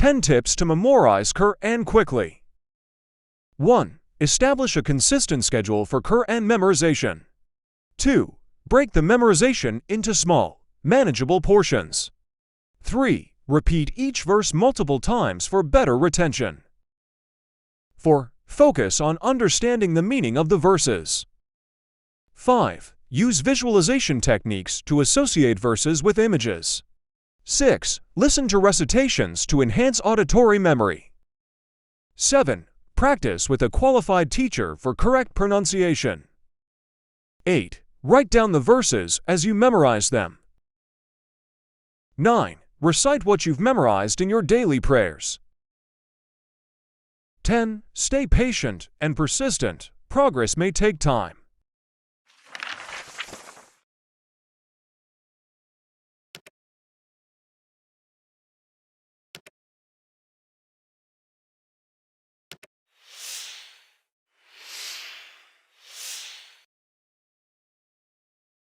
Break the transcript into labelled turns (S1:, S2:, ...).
S1: 10 tips to memorize Quran quickly. 1. Establish a consistent schedule for Quran memorization. 2. Break the memorization into small, manageable portions. 3. Repeat each verse multiple times for better retention. 4. Focus on understanding the meaning of the verses. 5. Use visualization techniques to associate verses with images. 6. Listen to recitations to enhance auditory memory. 7. Practice with a qualified teacher for correct pronunciation. 8. Write down the verses as you memorize them. 9. Recite what you've memorized in your daily prayers. 10. Stay patient and persistent. Progress may take time.